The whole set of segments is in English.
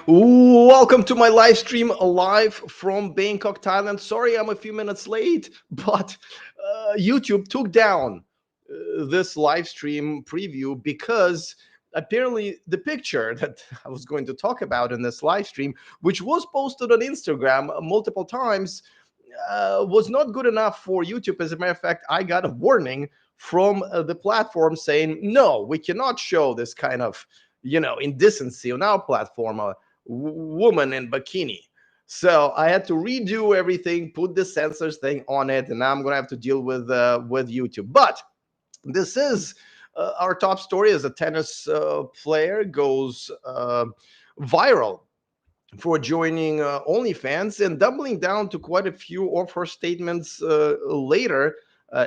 Welcome to my live stream live from Bangkok, Thailand. Sorry, I'm a few minutes late, but YouTube took down this live stream preview because apparently the picture that I was going to talk about in this live stream, which was posted on Instagram multiple times, was not good enough for YouTube. As a matter of fact, I got a warning from the platform saying, no, we cannot show this kind of indecency on our platform. Woman in bikini. So I had to redo everything, put the censors thing on it, and now I'm gonna have to deal with YouTube. But this is our top story as a tennis player goes viral for joining OnlyFans and doubling down to quite a few of her statements later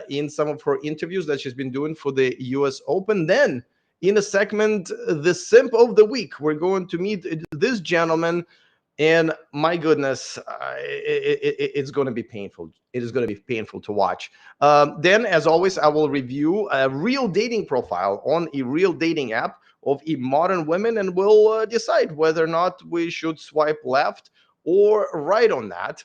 in some of her interviews that she's been doing for the US Open. Then, in a segment, the simp of the week, we're going to meet this gentleman. And my goodness, it's going to be painful. It is going to be painful to watch. Then, as always, I will review a real dating profile on a real dating app of a modern women, and we'll decide whether or not we should swipe left or right on that.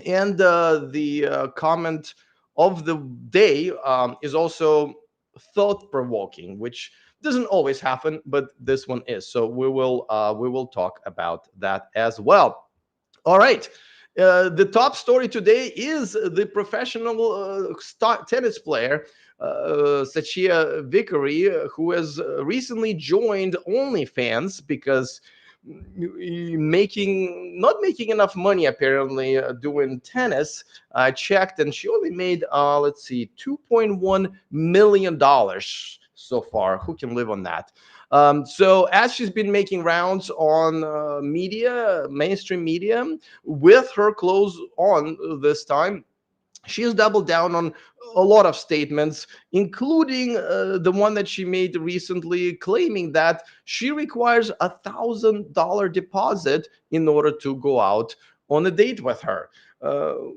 And the comment of the day is also thought provoking, which doesn't always happen, but this one is. So we will talk about that as well. All right. The top story today is the professional tennis player, Sachia Vickery, who has recently joined OnlyFans because not making enough money apparently doing tennis. I checked and she only made let's see, $2.1 million so far. Who can live on that? So as she's been making rounds on mainstream media with her clothes on this time, she has doubled down on a lot of statements, including the one that she made recently, claiming that she requires $1,000 deposit in order to go out on a date with her.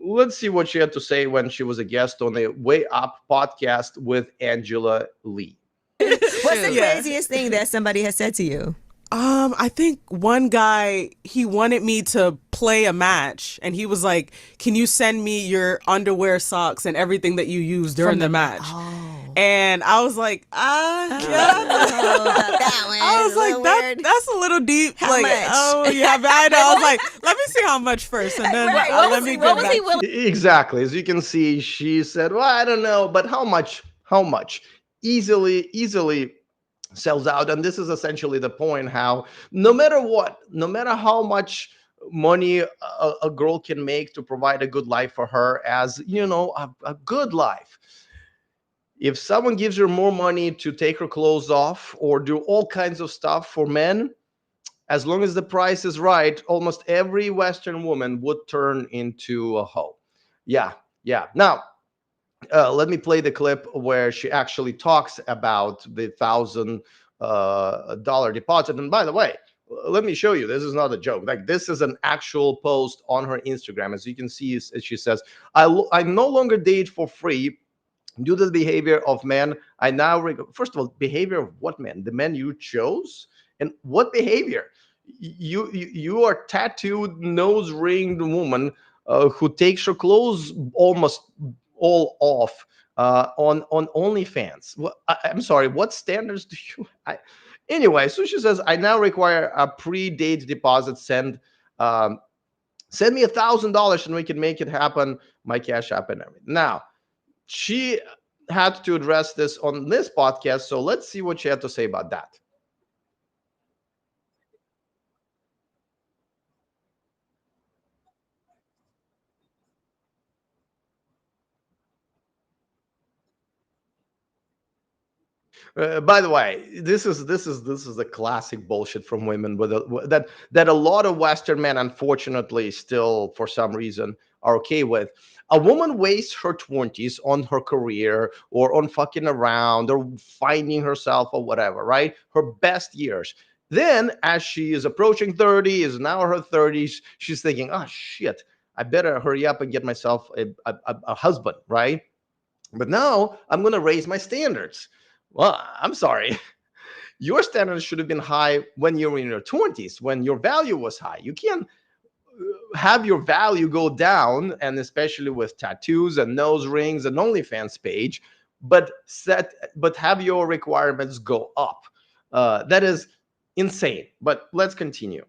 Let's see what she had to say when she was a guest on the Way Up podcast with Angela Lee. What's the Yeah. craziest thing that somebody has said to you? I think one guy, he wanted me to play a match and he was like, "Can you send me your underwear, socks, and everything that you use during the match?" Oh. And I was like, yeah. That one. I was like, weird. that's a little deep. How like, much? oh yeah, but I know. I was like, let me see how much first, and then Right. let me What get was back. he willing? Exactly. As you can see, she said, well, I don't know, but how much? How much? Easily sells out. And this is essentially the point, how no matter what, no matter how much money a girl can make to provide a good life for her, as a good life, if someone gives her more money to take her clothes off or do all kinds of stuff for men, as long as the price is right, almost every Western woman would turn into a hoe. Yeah, yeah. Now, let me play the clip where she actually talks about the $1,000 deposit. And by the way, let me show you. This is not a joke. Like, this is an actual post on her Instagram. As you can see, she says, "I no longer date for free due to the behavior of men. I now first of all, behavior of what men? The men you chose, and what behavior? You are tattooed, nose ringed woman who takes her clothes almost all off on OnlyFans. I'm sorry, what standards do you? Anyway, so she says, I now require a pre-date deposit. Send me $1,000 and we can make it happen. My cash app and everything. Now, she had to address this on this podcast, so let's see what she had to say about that. By the way, this is a classic bullshit from women that a lot of Western men, unfortunately, still for some reason are okay with. A woman wastes her 20s on her career or on fucking around or finding herself or whatever, right? Her best years. Then, as she is approaching 30, is now her 30s, she's thinking, oh shit, I better hurry up and get myself a husband, right? But now I'm going to raise my standards. Well, I'm sorry. Your standards should have been high when you were in your 20s, when your value was high. You can't have your value go down, and especially with tattoos and nose rings and OnlyFans page, but have your requirements go up. That is insane. But let's continue.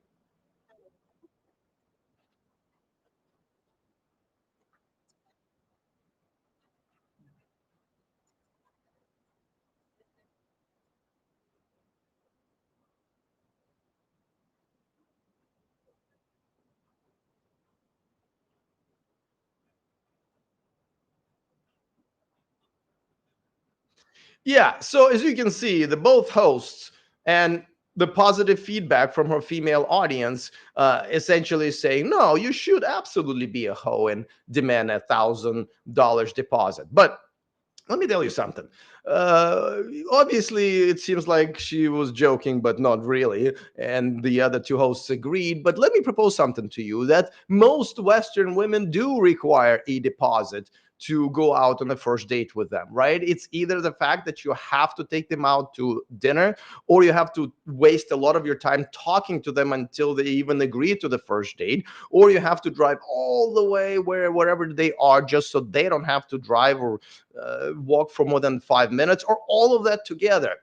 Yeah, so as you can see, the both hosts and the positive feedback from her female audience essentially saying, no, you should absolutely be a hoe and demand $1,000 deposit. But let me tell you something. Uh, Obviously, it seems like she was joking, but not really. And the other two hosts agreed. But let me propose something to you that most Western women do require a deposit to go out on a first date with them, right? It's either the fact that you have to take them out to dinner, or you have to waste a lot of your time talking to them until they even agree to the first date, or you have to drive all the way wherever they are just so they don't have to drive, or walk for more than 5 minutes, or all of that together.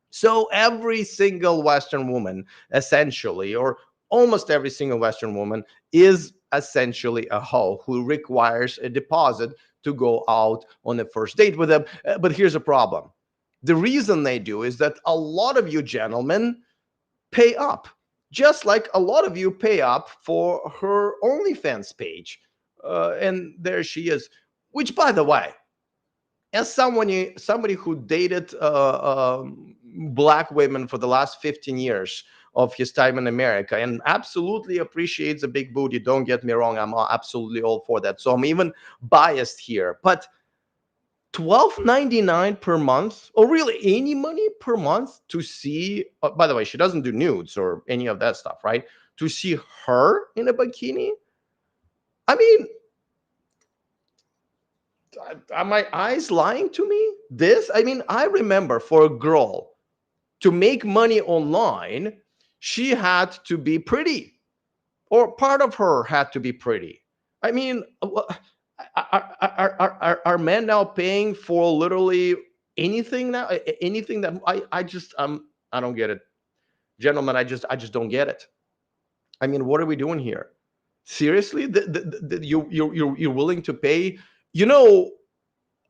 So every single Western woman, essentially, or almost every single Western woman, is essentially a hoe who requires a deposit to go out on a first date with them. But here's a problem. The reason they do is that a lot of you gentlemen pay up, just like a lot of you pay up for her OnlyFans page. And there she is, which, by the way, as somebody who dated black women for the last 15 years of his time in America and absolutely appreciates a big booty. Don't get me wrong, I'm absolutely all for that. So I'm even biased here. But 12.99 per month, or really any money per month to see, by the way, she doesn't do nudes or any of that stuff, right? To see her in a bikini. I mean, are my eyes lying to me? I mean, I remember for a girl to make money online, she had to be pretty, or part of her had to be pretty. I mean, are men now paying for literally anything now? Anything that I just I don't get it, gentlemen. I just don't get it. I mean, what are we doing here? Seriously, you're willing to pay? You know,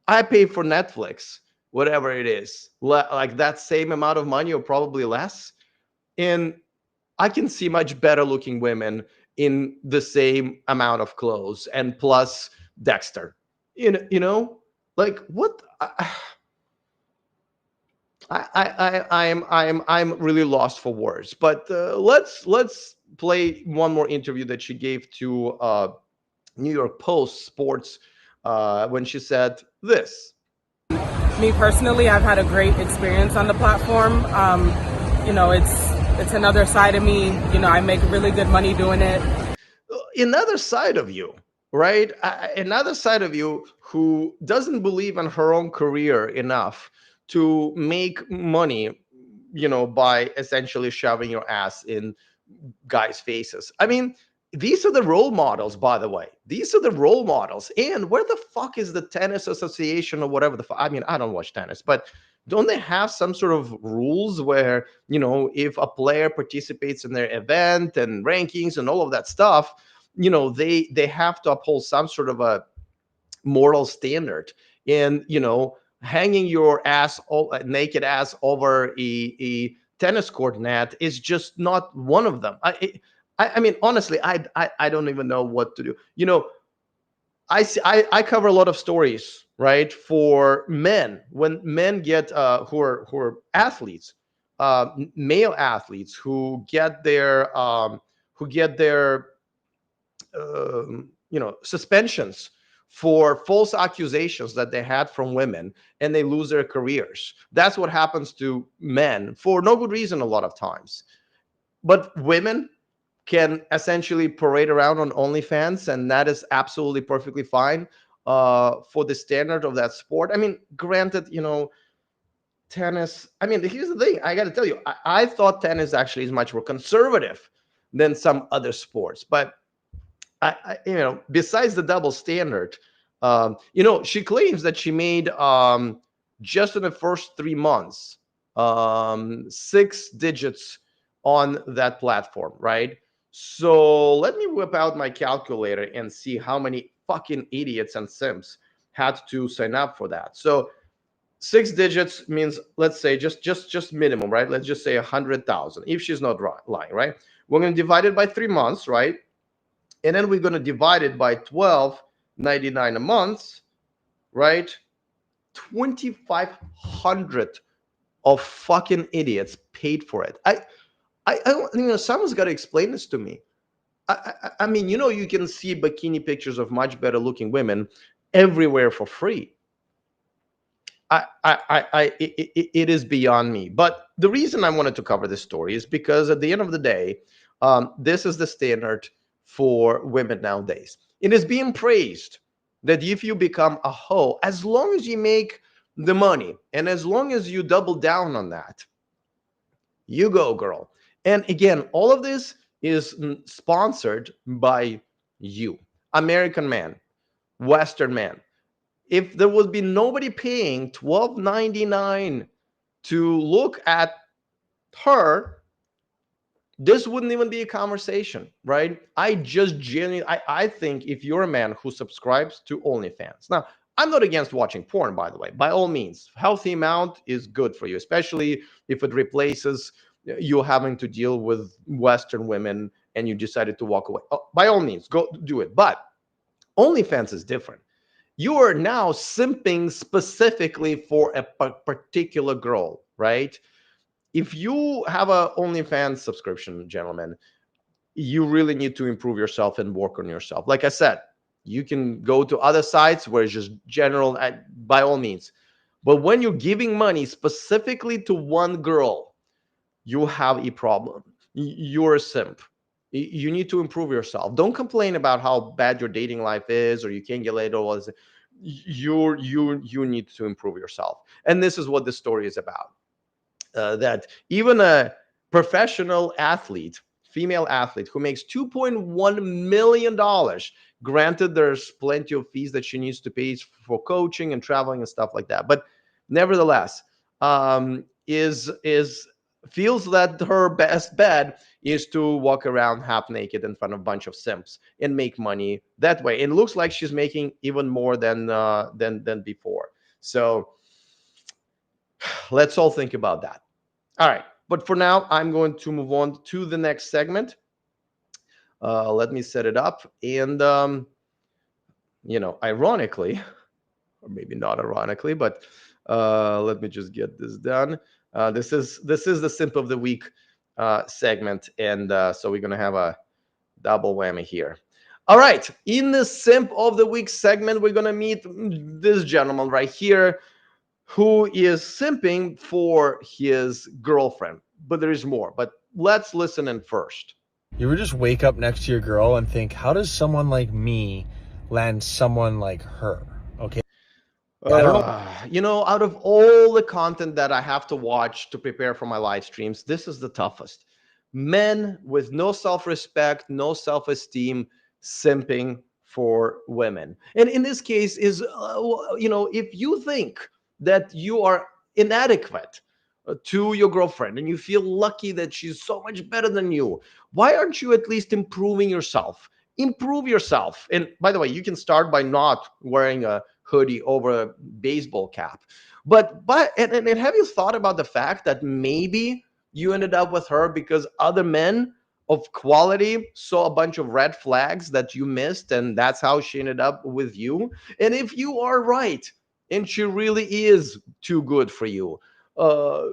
I pay for Netflix, whatever it is, like that same amount of money or probably less. And I can see much better looking women in the same amount of clothes and plus Dexter. Like what? I'm really lost for words. But let's play one more interview that she gave to New York Post Sports when she said this. Me personally, I've had a great experience on the platform. It's another side of me. I make really good money doing it. Another side of you, right? Another side of you who doesn't believe in her own career enough to make money, by essentially shoving your ass in guys' faces. I mean, these are the role models, by the way. These are the role models. And where the fuck is the tennis association or whatever the fuck? I mean, I don't watch tennis, but don't they have some sort of rules where, if a player participates in their event and rankings and all of that stuff, they have to uphold some sort of a moral standard. And, hanging your ass, naked ass over a tennis court net is just not one of them. I mean, honestly, I don't even know what to do. I see, I cover a lot of stories, right, for men. When men get who are athletes, male athletes who get their suspensions for false accusations that they had from women, and they lose their careers. That's what happens to men for no good reason a lot of times. But women can essentially parade around on OnlyFans, and that is absolutely perfectly fine for the standard of that sport. I mean, granted, tennis, I mean, here's the thing. I got to tell you, I thought tennis actually is much more conservative than some other sports. But besides the double standard, she claims that she made just in the first 3 months, 6 digits on that platform, right? So let me whip out my calculator and see how many fucking idiots and simps had to sign up for that. So 6 digits means, let's say, just minimum, right? Let's just say 100,000. If she's not lying, right? We're going to divide it by 3 months, right? And then we're going to divide it by 12.99 a month, right? 2,500 of fucking idiots paid for it. Someone's got to explain this to me. I mean, you can see bikini pictures of much better looking women everywhere for free. It is beyond me. But the reason I wanted to cover this story is because at the end of the day, this is the standard for women nowadays. It is being praised that if you become a hoe, as long as you make the money and as long as you double down on that, you go, girl. And again, all of this is sponsored by you, American man, Western man. If there would be nobody paying $12.99 to look at her, this wouldn't even be a conversation, right? I just genuinely, I think if you're a man who subscribes to OnlyFans, now I'm not against watching porn, by the way, by all means, healthy amount is good for you, especially if it replaces you having to deal with Western women and you decided to walk away. Oh, by all means, go do it. But OnlyFans is different. You are now simping specifically for a particular girl, right? If you have a OnlyFans subscription, gentlemen, you really need to improve yourself and work on yourself. Like I said, you can go to other sites where it's just general, by all means. But when you're giving money specifically to one girl, you have a problem. You're a simp. You need to improve yourself. Don't complain about how bad your dating life is or you can't get laid or this. You need to improve yourself. And this is what this story is about. That even a professional athlete, female athlete who makes $2.1 million, granted there's plenty of fees that she needs to pay for coaching and traveling and stuff like that, but nevertheless, is feels that her best bet is to walk around half naked in front of a bunch of simps and make money that way. It looks like she's making even more than before. So let's all think about that. All right. But for now, I'm going to move on to the next segment. Let me set it up. And, ironically, or maybe not ironically, but let me just get this done. This is the Simp of the Week segment. And so we're going to have a double whammy here. All right. In the Simp of the Week segment, we're going to meet this gentleman right here, who is simping for his girlfriend. But there is more. But let's listen in first. You ever just wake up next to your girl and think, how does someone like me land someone like her? Okay. I don't know. Out of all the content that I have to watch to prepare for my live streams, this is the toughest. Men with no self-respect, no self-esteem, simping for women. And in this case is, if you think that you are inadequate to your girlfriend and you feel lucky that she's so much better than you, why aren't you at least improving yourself? Improve yourself. And by the way, you can start by not wearing a hoodie over a baseball cap. But have you thought about the fact that maybe you ended up with her because other men of quality saw a bunch of red flags that you missed, and that's how she ended up with you? And if you are right, and she really is too good for you,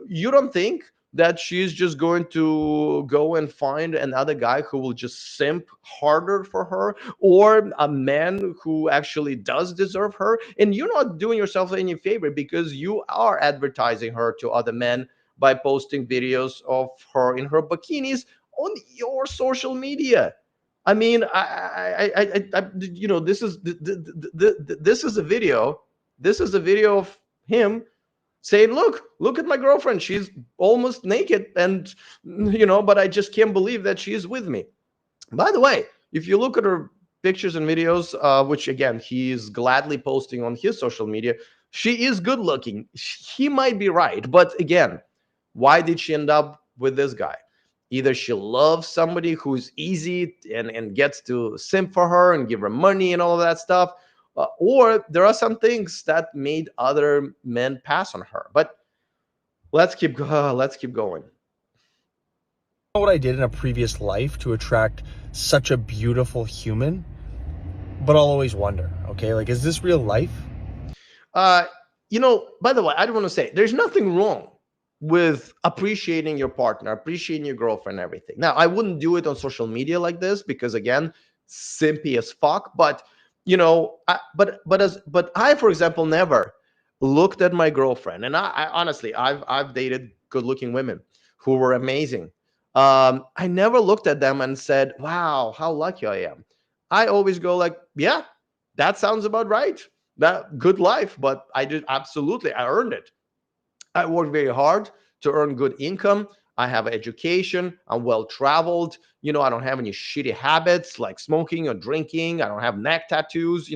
you don't think that she's just going to go and find another guy who will just simp harder for her, or a man who actually does deserve her? And you're not doing yourself any favor because you are advertising her to other men by posting videos of her in her bikinis on your social media. I mean, this is a video. This is a video of him saying, look at my girlfriend. She's almost naked. And, but I just can't believe that she is with me. By the way, if you look at her pictures and videos, which again, he's gladly posting on his social media, she is good looking. He might be right. But again, why did she end up with this guy? Either she loves somebody who's easy and gets to simp for her and give her money and all of that stuff, or there are some things that made other men pass on her. But let's keep going. What I did in a previous life to attract such a beautiful human, but I'll always wonder, okay, like, is this real life? By the way, I don't want to say there's nothing wrong with appreciating your partner, appreciating your girlfriend, everything. Now, I wouldn't do it on social media like this because, again, simpy as fuck. But but I, for example, never looked at my girlfriend, and I honestly, I've dated good-looking women who were amazing. I never looked at them and said, "Wow, how lucky I am." I always go like, "Yeah, that sounds about right. That good life." But I earned it. I work very hard to earn good income. I have education. I'm well traveled. I don't have any shitty habits like smoking or drinking. I don't have neck tattoos.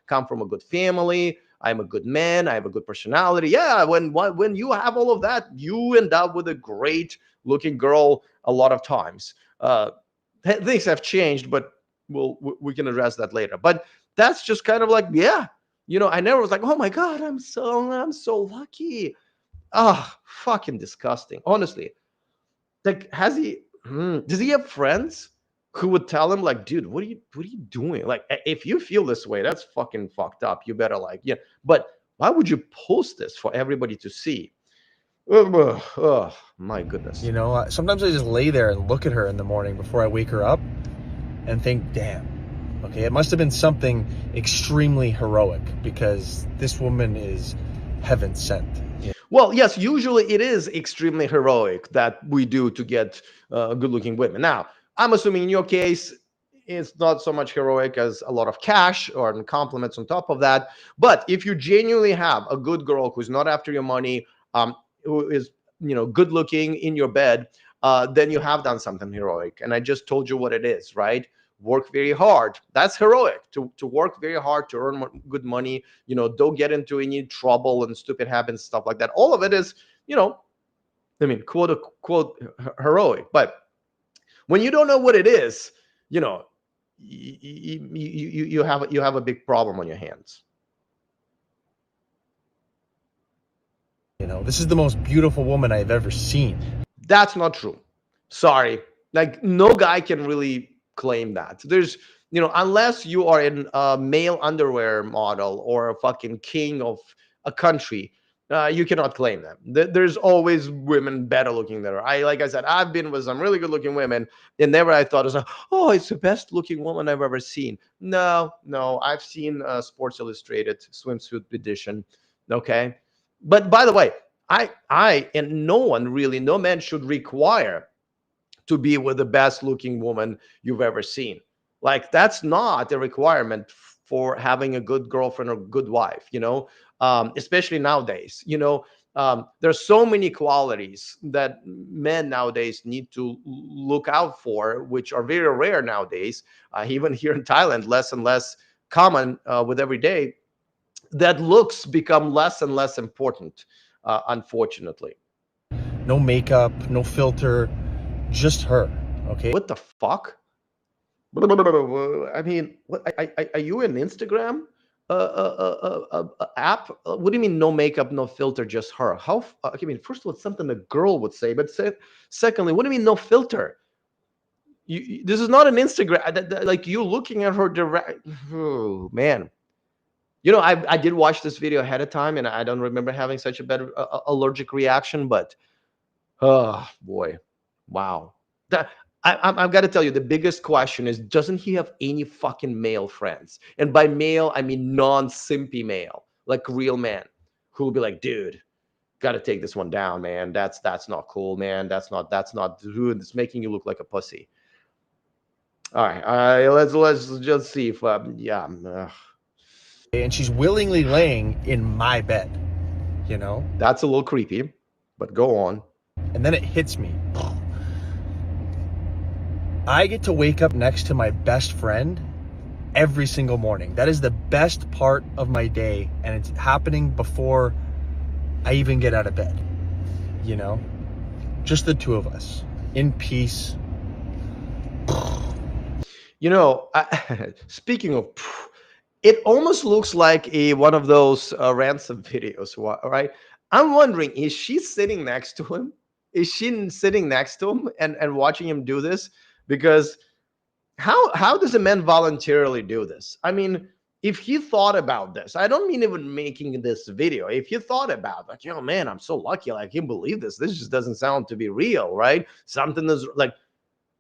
Come from a good family. I'm a good man. I have a good personality. Yeah, when you have all of that, you end up with a great looking girl a lot of times. Things have changed, but we can address that later. But that's just kind of like, yeah, I never was like, oh my God, I'm so lucky. Fucking disgusting. Honestly, like, does he have friends who would tell him like, dude, what are you doing? Like, if you feel this way, that's fucking fucked up. You better like, yeah. But why would you post this for everybody to see? Oh my goodness. Sometimes I just lay there and look at her in the morning before I wake her up and think, damn, okay, it must have been something extremely heroic because this woman is heaven sent. Well, yes, usually it is extremely heroic that we do to get good-looking women. Now, I'm assuming in your case, it's not so much heroic as a lot of cash or compliments on top of that. But if you genuinely have a good girl who's not after your money, who is good-looking in your bed, then you have done something heroic. And I just told you what it is, right? Work very hard. That's heroic, to work very hard to earn good money. Don't get into any trouble and stupid habits, stuff like that. All of it is, quote unquote heroic. But when you don't know what it is, you have a big problem on your hands. This is the most beautiful woman I've ever seen. That's not true. Sorry. Like, no guy can really claim that. There's, unless you are in a male underwear model or a fucking king of a country, you cannot claim them. There's always women better looking than her. Like I said, I've been with some really good looking women, and never I thought it was like, oh, it's the best looking woman I've ever seen. No, I've seen Sports Illustrated swimsuit edition. Okay. But by the way, I and no man should require to be with the best looking woman you've ever seen. Like, that's not a requirement for having a good girlfriend or good wife, especially nowadays. There's so many qualities that men nowadays need to look out for, which are very rare nowadays. Even here in Thailand, less and less common with every day, that looks become less and less important, unfortunately. No makeup, no filter, just her. Okay. What the fuck? I mean, what? Are you an Instagram app? What do you mean, no makeup, no filter, just her? I mean, first of all, it's something a girl would say, but secondly, what do you mean, no filter? This is not an Instagram. Like, you looking at her direct. Oh man. I did watch this video ahead of time, and I don't remember having such a bad allergic reaction. But oh boy, wow. I've got to tell you, the biggest question is, doesn't he have any fucking male friends? And by male, I mean non-simpy male, like real man, who will be like, dude, got to take this one down, man. That's not cool, man. That's not dude. It's making you look like a pussy. All right, let's just see if yeah. And she's willingly laying in my bed. you know? That's a little creepy, but go on. And then it hits me. I get to wake up next to my best friend every single morning. That is the best part of my day, and it's happening before I even get out of bed, you know? Just the two of us in peace. You know, speaking of, it almost looks like one of those ransom videos, right? I'm wondering, is she sitting next to him? Is she sitting next to him and watching him do this? Because how does a man voluntarily do this? I mean, if he thought about this, I don't mean even making this video. If he thought about like, yo, man, I'm so lucky, like, I can't believe this. This just doesn't sound to be real, right? Something is like,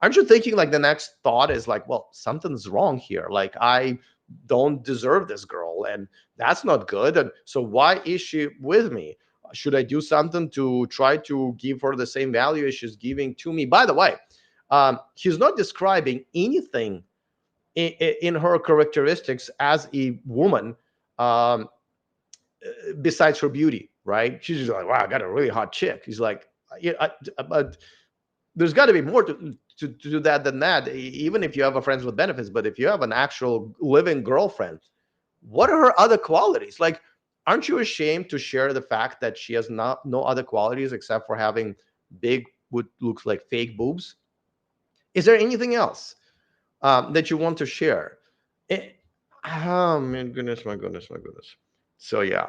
aren't you thinking like the next thought is like, well, something's wrong here. Like, I don't deserve this girl, and that's not good. And so why is she with me? Should I do something to try to give her the same value as she's giving to me? By the way, he's not describing anything in her characteristics as a woman, um, besides her beauty, right? She's just like, wow, I got a really hot chick. He's like, yeah, but there's got to be more to do that than that. Even if you have a friends with benefits, but if you have an actual living girlfriend, what are her other qualities? Like, aren't you ashamed to share the fact that she has no other qualities except for having big, what looks like fake boobs? Is there anything else that you want to share? Oh my goodness, my goodness, my goodness. So yeah,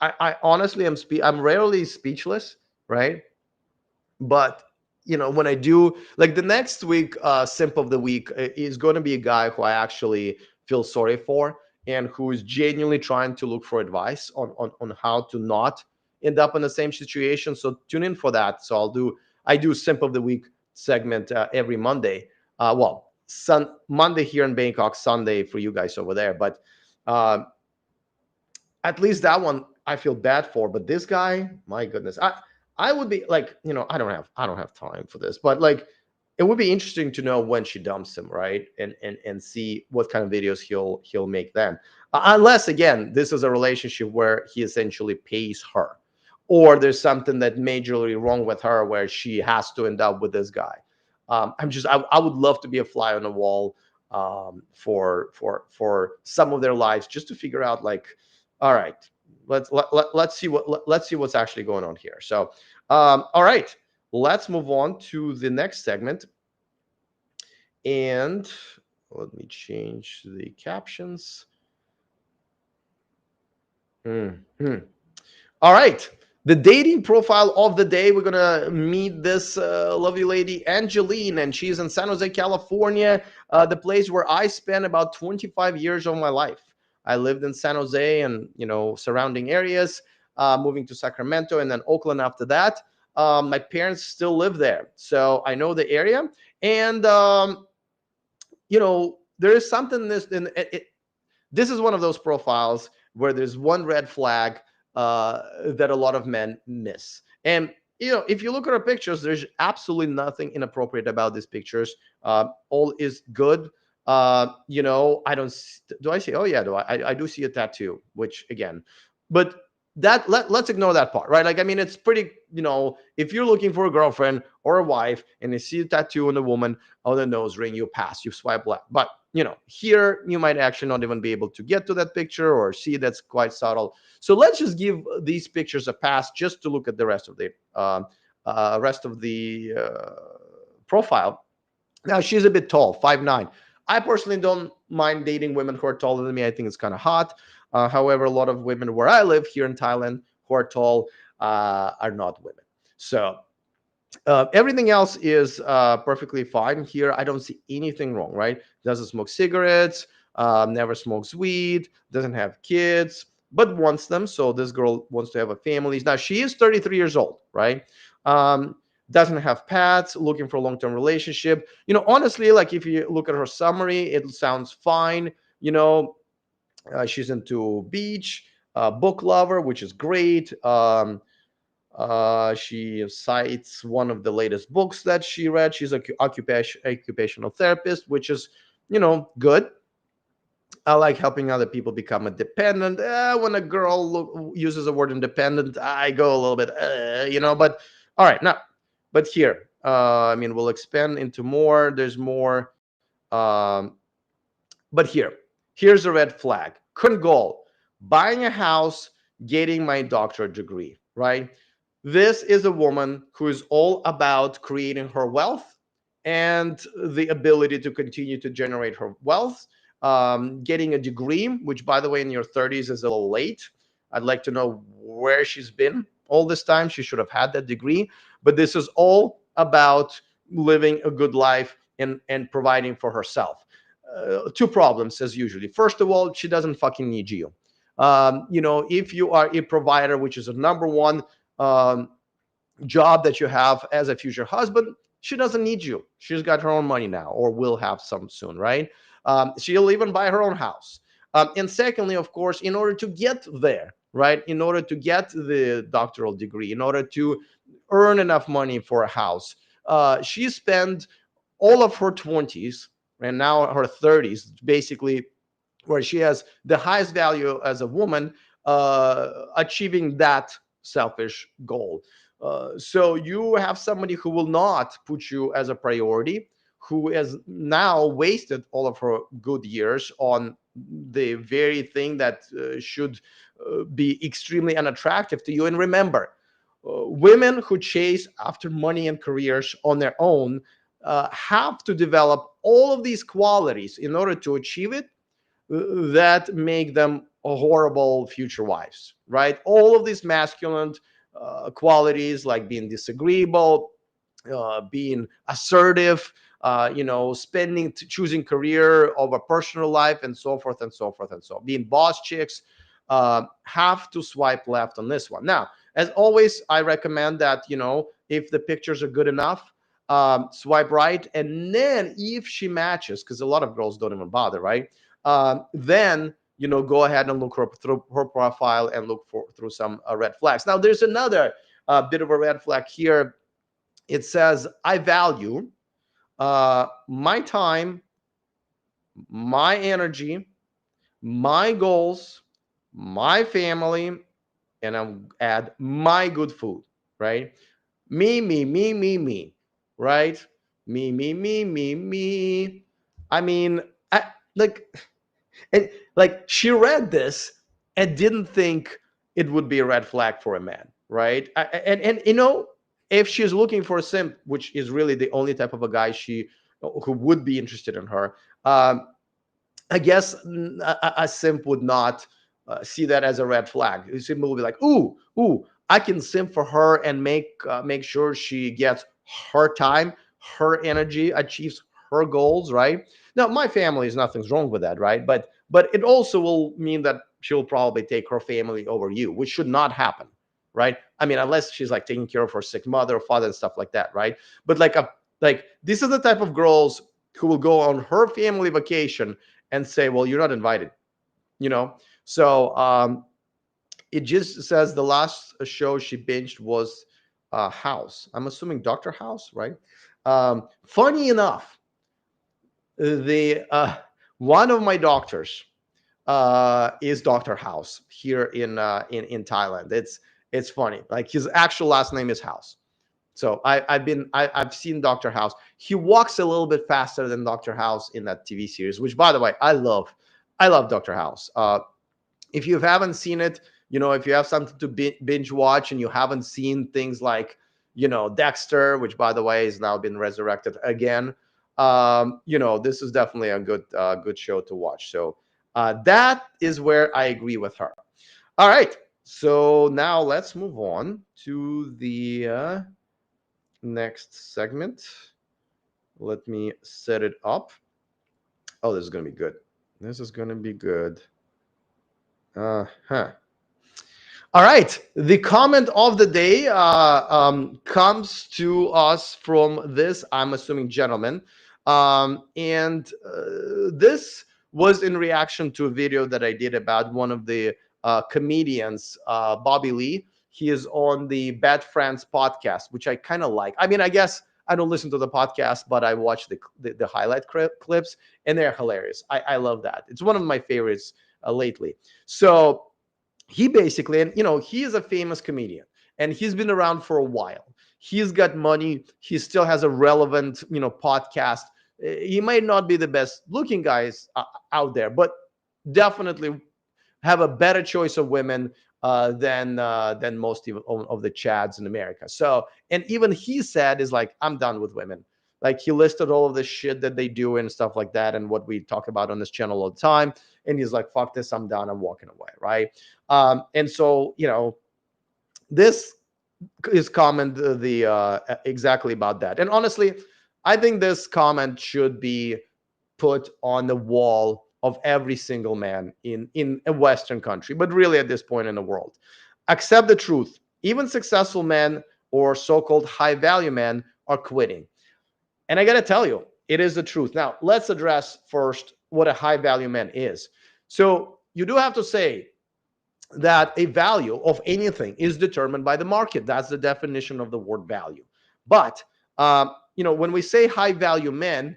I honestly I'm rarely speechless, right? But you know, when I do, like, the next week, simp of the week is going to be a guy who I actually feel sorry for, and who is genuinely trying to look for advice on how to not end up in the same situation. So tune in for that. So I do simp of the week segment every Monday. Well, Monday here in Bangkok, Sunday for you guys over there. But uh, at least that one I feel bad for. But this guy, my goodness, I would be like, you know, I don't have time for this, but like, it would be interesting to know when she dumps him, right? And see what kind of videos he'll make then. Unless again, this is a relationship where he essentially pays her, or there's something that majorly wrong with her where she has to end up with this guy. I would love to be a fly on the wall, for some of their lives, just to figure out like, all right, let's see let's see what's actually going on here. So all right, let's move on to the next segment, and let me change the captions. All right, the dating profile of the day. We're gonna meet this lovely lady, Angeline, and she's in San Jose, California, the place where I spent about 25 years of my life. I lived in San Jose and, you know, surrounding areas, moving to Sacramento and then Oakland after that. My parents still live there, so I know the area. And you know, there is something in this. This is one of those profiles where there's one red flag that a lot of men miss. And you know, if you look at our pictures, there's absolutely nothing inappropriate about these pictures. All is good. You know, I don't. Do I see? Oh yeah, do I do see a tattoo? Which again, but that let's ignore that part, right? Like, I mean, it's pretty. You know, if you're looking for a girlfriend or a wife and you see a tattoo on a woman on the nose ring, you pass, you swipe left. But you know, here you might actually not even be able to get to that picture or see that's quite subtle. So let's just give these pictures a pass, just to look at the rest of the profile. Now she's a bit tall, 5'9". I personally don't mind dating women who are taller than me. I think it's kind of hot. However, a lot of women where I live here in Thailand who are tall are not women. So everything else is perfectly fine here. I don't see anything wrong, right? Doesn't smoke cigarettes, never smokes weed, doesn't have kids, but wants them. So this girl wants to have a family. Now she is 33 years old, right? Um, doesn't have pets, looking for a long-term relationship. You know, honestly, like, if you look at her summary, it sounds fine. You know, she's into beach, book lover, which is great. She cites one of the latest books that she read. She's an occupational therapist, which is, you know, good. I like helping other people become independent. When a girl uses the word independent, I go a little bit, but all right. Now, but here, I mean, we'll expand into more. There's more. Um, but here's a red flag. Current goal: buying a house, getting my doctorate degree, right? This is a woman who is all about creating her wealth and the ability to continue to generate her wealth. Getting a degree, which, by the way, in your 30s is a little late. I'd like to know where she's been all this time. She should have had that degree. But this is all about living a good life and providing for herself. Two problems, as usually. First of all, she doesn't fucking need you. If you are a provider, which is a number one um, job that you have as a future husband, she doesn't need you. She's got her own money now, or will have some soon, right? She'll even buy her own house. And secondly, of course, in order to get there, right, in order to get the doctoral degree, in order to earn enough money for a house, she spent all of her 20s and now her 30s, basically, where she has the highest value as a woman, achieving that selfish goal. So you have somebody who will not put you as a priority, who has now wasted all of her good years on the very thing that should be extremely unattractive to you. And remember, women who chase after money and careers on their own have to develop all of these qualities in order to achieve it, that make them horrible future wives, right? All of these masculine qualities, like being disagreeable, being assertive, choosing career over personal life, and so forth and so forth and so on. Being boss chicks, have to swipe left on this one. Now, as always, I recommend that, if the pictures are good enough, swipe right. And then if she matches, because a lot of girls don't even bother, right? Then go ahead and look through her profile and look through some red flags. Now, there's another bit of a red flag here. It says, I value my time, my energy, my goals, my family, and I'll add my good food, right? Me, right? Me. I mean, like, and like, she read this and didn't think it would be a red flag for a man, right? And if she's looking for a simp, which is really the only type of a guy who would be interested in her, I guess a simp would not see that as a red flag. A simp will be like, ooh, I can simp for her and make sure she gets her time, her energy, achieves her goals, right? Now, my family is nothing's wrong with that, right? But it also will mean that she'll probably take her family over you, which should not happen, right? I mean, unless she's like taking care of her sick mother or father and stuff like that, right? But like this is the type of girls who will go on her family vacation and say, well, you're not invited, so it just says the last show she binged was House. I'm assuming Dr. House, right? Funny enough, the one of my doctors is Dr. House here in Thailand. It's funny, like his actual last name is House. So I've seen Dr. House. He walks a little bit faster than Dr. House in that TV series, which, by the way, I love. I love Dr. House. If you haven't seen it, if you have something to binge watch and you haven't seen things like, Dexter, which, by the way, has now been resurrected again, this is definitely a good show to watch. So that is where I agree with her. All right. So now let's move on to the next segment. Let me set it up. Oh, this is going to be good. This is going to be good. All right. The comment of the day comes to us from this, I'm assuming, gentleman. And this was in reaction to a video that I did about one of the comedians, Bobby Lee. He is on the Bad Friends podcast, which I kind of like. I mean, I guess I don't listen to the podcast, but I watch the highlight clips, and they're hilarious. I love that. It's one of my favorites lately. So he basically, and he is a famous comedian, and he's been around for a while. He's got money. He still has a relevant, podcast. He might not be the best looking guys out there, but definitely have a better choice of women than most of the Chads in America. So, and even he said is like, I'm done with women. Like he listed all of the shit that they do and stuff like that, and what we talk about on this channel all the time. And he's like, fuck this, I'm done, I'm walking away, right? And so, this is comment exactly about that. And honestly, I think this comment should be put on the wall of every single man in a Western country, but really at this point in the world. Accept the truth. Even successful men or so-called high value men are quitting. And I got to tell you, it is the truth. Now, let's address first what a high value man is. So you do have to say that a value of anything is determined by the market. That's the definition of the word value. But, when we say high value men,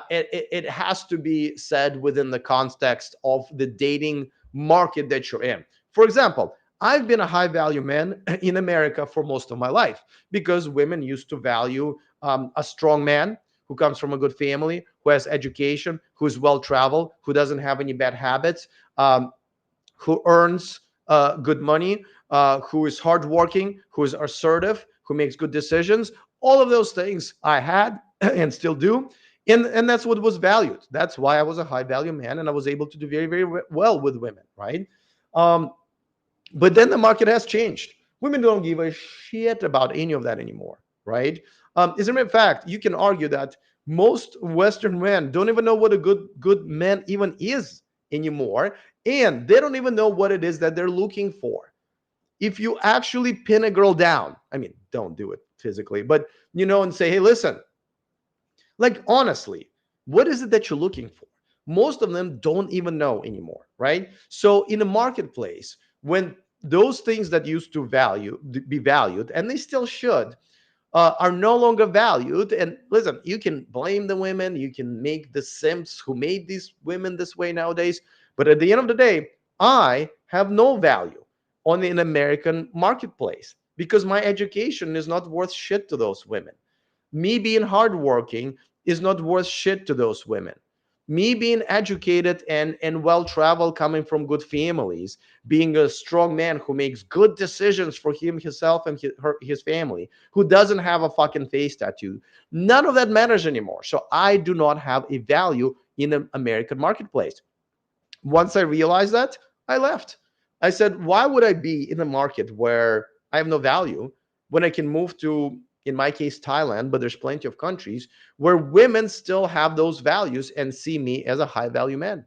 it has to be said within the context of the dating market that you're in. For example, I've been a high value man in America for most of my life because women used to value a strong man who comes from a good family, who has education, who's well traveled, who doesn't have any bad habits, who earns good money, who is hardworking, who is assertive, who makes good decisions. All of those things I had and still do. And that's what was valued. That's why I was a high value man, and I was able to do very, very well with women, right? But then the market has changed. Women don't give a shit about any of that anymore, right? As a matter of fact, you can argue that most Western men don't even know what a good man even is anymore, and they don't even know what it is that they're looking for. If you actually pin a girl down, I mean, don't do it physically, but and say, hey, listen, like honestly, what is it that you're looking for? Most of them don't even know anymore, right? So in the marketplace, when those things that used to be valued, and they still should, are no longer valued. And listen, you can blame the women, you can make the simps who made these women this way nowadays, but at the end of the day, I have no value on an American marketplace because my education is not worth shit to those women. Me being hardworking is not worth shit to those women. Me being educated and well-traveled, coming from good families, being a strong man who makes good decisions for himself and his family, who doesn't have a fucking face tattoo, none of that matters anymore. So I do not have a value in the American marketplace. Once I realized that, I left. I said, why would I be in a market where I have no value when I can move to, in my case, Thailand, but there's plenty of countries where women still have those values and see me as a high value man?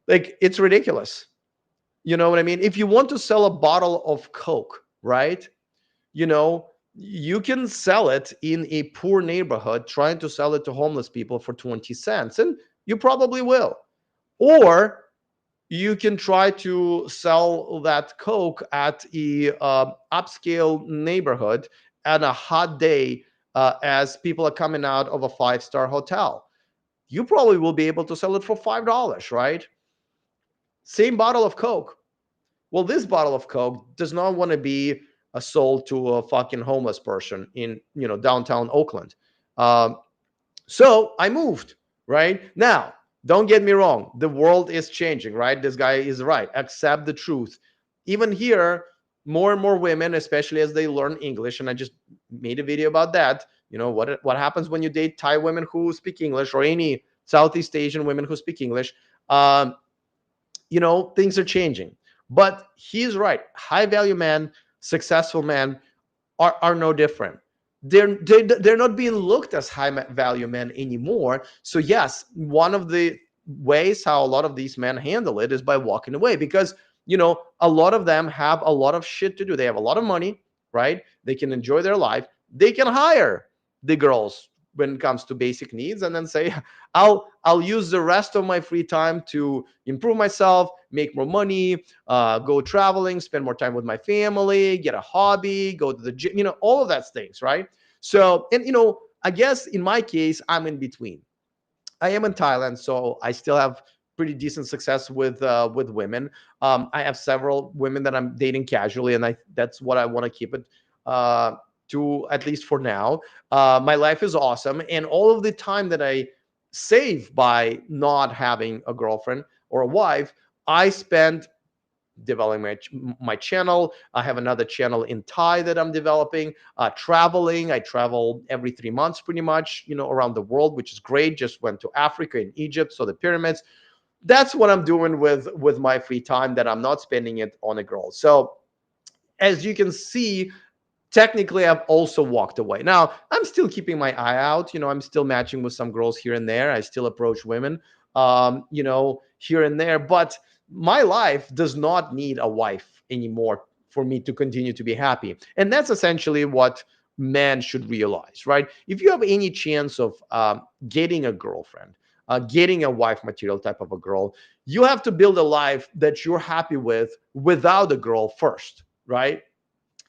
Like, it's ridiculous. You know what I mean? If you want to sell a bottle of Coke, right? You can sell it in a poor neighborhood, trying to sell it to homeless people for 20 cents, and you probably will. Or you can try to sell that Coke at a upscale neighborhood on a hot day as people are coming out of a 5-star hotel. You probably will be able to sell it for $5, right? Same bottle of Coke. Well, this bottle of Coke does not want to be sold to a fucking homeless person in downtown Oakland. So I moved, right? Now, don't get me wrong. The world is changing, right? This guy is right. Accept the truth. Even here, more and more women, especially as they learn English, and I just made a video about that. What happens when you date Thai women who speak English, or any Southeast Asian women who speak English. Things are changing. But he's right. High value men, successful men are no different. They're not being looked as high value men anymore. So yes, one of the ways how a lot of these men handle it is by walking away, because a lot of them have a lot of shit to do. They have a lot of money, right? They can enjoy their life. They can hire the girls when it comes to basic needs, and then say, I'll use the rest of my free time to improve myself, make more money, go traveling, spend more time with my family, get a hobby, go to the gym, all of that things, right? So, and I guess in my case, I'm in between. I am in Thailand, so I still have pretty decent success with women. I have several women that I'm dating casually, and that's what I want to keep it uh, to, at least for now. My life is awesome, and all of the time that I save by not having a girlfriend or a wife, I spend developing my channel. I have another channel in Thai that I'm developing. Traveling, I travel every 3 months pretty much, around the world, which is great. Just went to Africa and Egypt, so the pyramids. That's what I'm doing with my free time, that I'm not spending it on a girl. So as you can see, technically I've also walked away. Now I'm still keeping my eye out. I'm still matching with some girls here and there. I still approach women, here and there, but my life does not need a wife anymore for me to continue to be happy. And that's essentially what men should realize, right? If you have any chance of getting a girlfriend, getting a wife material type of a girl, you have to build a life that you're happy with without a girl first, right?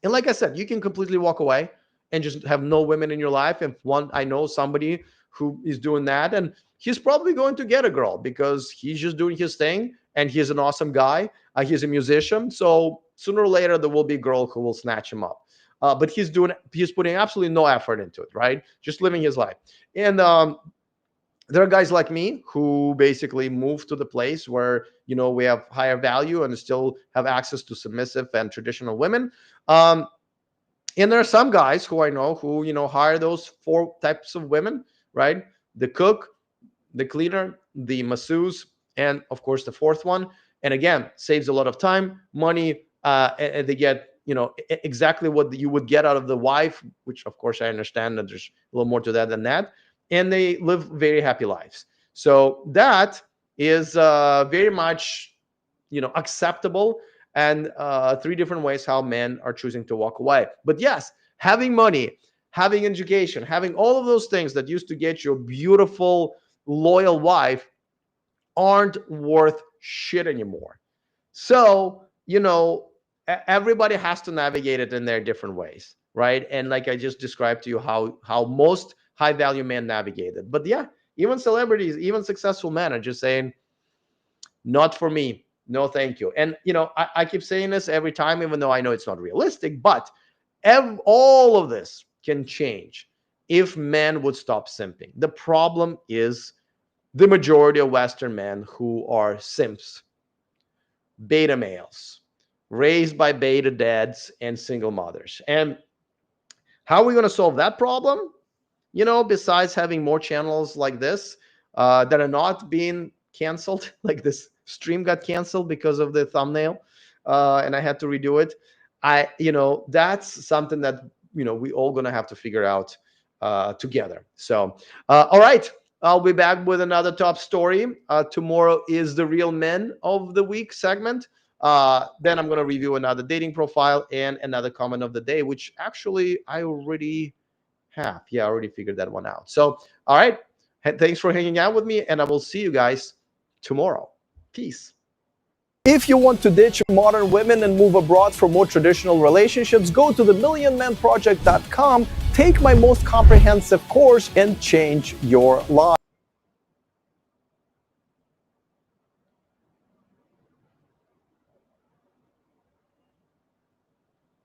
And like I said, you can completely walk away and just have no women in your life. If I know somebody who is doing that, and he's probably going to get a girl because he's just doing his thing and he's an awesome guy. He's a musician. So sooner or later, there will be a girl who will snatch him up. But he's putting absolutely no effort into it, right? Just living his life. And there are guys like me who basically move to the place where we have higher value and still have access to submissive and traditional women. And there are some guys who I know who hire those 4 types of women, right? The cook, the cleaner, the masseuse, and of course the 4th one. And again, saves a lot of time, money, and they get exactly what you would get out of the wife, which of course I understand that there's a little more to that than that. And they live very happy lives. So that is very much acceptable, and 3 different ways how men are choosing to walk away. But yes, having money, having education, having all of those things that used to get you a beautiful, loyal wife aren't worth shit anymore. So everybody has to navigate it in their different ways, right? And like I just described to you how most high value men navigate it. But yeah, even celebrities, even successful men are just saying, not for me, no thank you. And I keep saying this every time, even though I know it's not realistic, but all of this can change if men would stop simping. The problem is the majority of Western men who are simps, beta males, raised by beta dads and single mothers. And how are we going to solve that problem? Besides having more channels like this that are not being canceled, like this stream got canceled because of the thumbnail, and I had to redo it. That's something that we all gonna have to figure out together. So, all right, I'll be back with another top story. Tomorrow is the Real Men of the Week segment. Then I'm gonna review another dating profile and another comment of the day, which actually I already have. Yeah, I already figured that one out. So, all right. Thanks for hanging out with me, and I will see you guys tomorrow. Peace. If you want to ditch modern women and move abroad for more traditional relationships, go to themillionmanproject.com, take my most comprehensive course, and change your life.